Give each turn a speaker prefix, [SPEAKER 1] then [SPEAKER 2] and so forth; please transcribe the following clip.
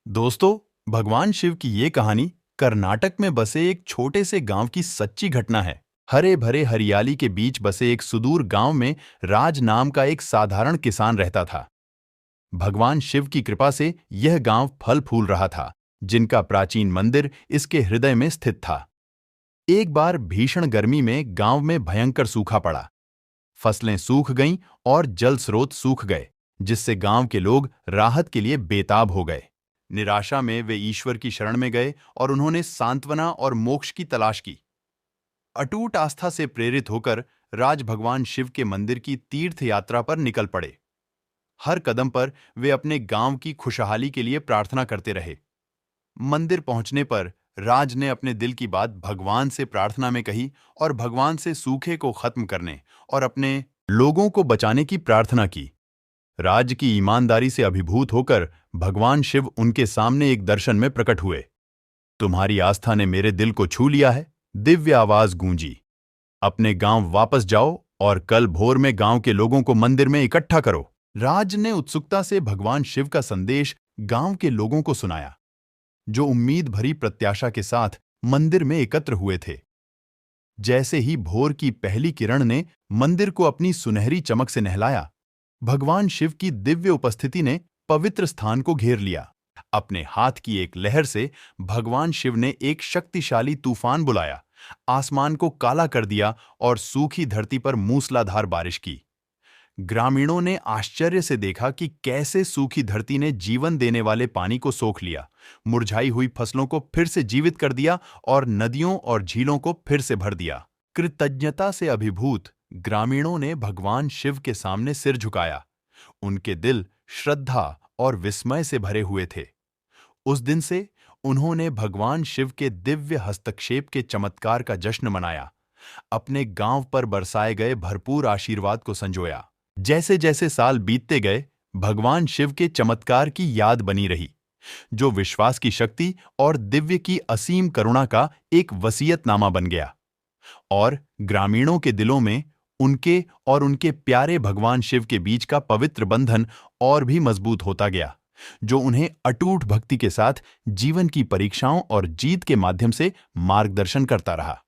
[SPEAKER 1] दोस्तों, भगवान शिव की ये कहानी कर्नाटक में बसे एक छोटे से गांव की सच्ची घटना है। हरे भरे हरियाली के बीच बसे एक सुदूर गांव में राज नाम का एक साधारण किसान रहता था। भगवान शिव की कृपा से यह गांव फल फूल रहा था, जिनका प्राचीन मंदिर इसके हृदय में स्थित था। एक बार भीषण गर्मी में गांव में भयंकर सूखा पड़ा। फसलें सूख गईं और जल स्रोत सूख गए, जिससे गांव के लोग राहत के लिए बेताब हो गए। निराशा में वे ईश्वर की शरण में गए और उन्होंने सांत्वना और मोक्ष की तलाश की। अटूट आस्था से प्रेरित होकर राज भगवान शिव के मंदिर की तीर्थ यात्रा पर निकल पड़े। हर कदम पर वे अपने गांव की खुशहाली के लिए प्रार्थना करते रहे। मंदिर पहुंचने पर राज ने अपने दिल की बात भगवान से प्रार्थना में कही और भगवान से सूखे को खत्म करने और अपने लोगों को बचाने की प्रार्थना की। राज की ईमानदारी से अभिभूत होकर भगवान शिव उनके सामने एक दर्शन में प्रकट हुए। तुम्हारी आस्था ने मेरे दिल को छू लिया है, दिव्य आवाज गूंजी। अपने गांव वापस जाओ और कल भोर में गांव के लोगों को मंदिर में इकट्ठा करो। राज ने उत्सुकता से भगवान शिव का संदेश गांव के लोगों को सुनाया, जो उम्मीद भरी प्रत्याशा के साथ मंदिर में एकत्र हुए थे। जैसे ही भोर की पहली किरण ने मंदिर को अपनी सुनहरी चमक से नहलाया, भगवान शिव की दिव्य उपस्थिति ने पवित्र स्थान को घेर लिया। अपने हाथ की एक लहर से भगवान शिव ने एक शक्तिशाली तूफान बुलाया, आसमान को काला कर दिया और सूखी धरती पर मूसलाधार बारिश की। ग्रामीणों ने आश्चर्य से देखा कि कैसे सूखी धरती ने जीवन देने वाले पानी को सोख लिया, मुरझाई हुई फसलों को फिर से जीवित कर दिया और नदियों और झीलों को फिर से भर दिया। कृतज्ञता से अभिभूत ग्रामीणों ने भगवान शिव के सामने सिर झुकाया। उनके दिल श्रद्धा और विस्मय से भरे हुए थे। उस दिन से उन्होंने भगवान शिव के दिव्य हस्तक्षेप के चमत्कार का जश्न मनाया, अपने गांव पर बरसाए गए भरपूर आशीर्वाद को संजोया। जैसे जैसे साल बीतते गए, भगवान शिव के चमत्कार की याद बनी रही, जो विश्वास की शक्ति और दिव्य की असीम करुणा का एक वसीयतनामा बन गया। और ग्रामीणों के दिलों में उनके और उनके प्यारे भगवान शिव के बीच का पवित्र बंधन और भी मजबूत होता गया, जो उन्हें अटूट भक्ति के साथ जीवन की परीक्षाओं और जीत के माध्यम से मार्गदर्शन करता रहा।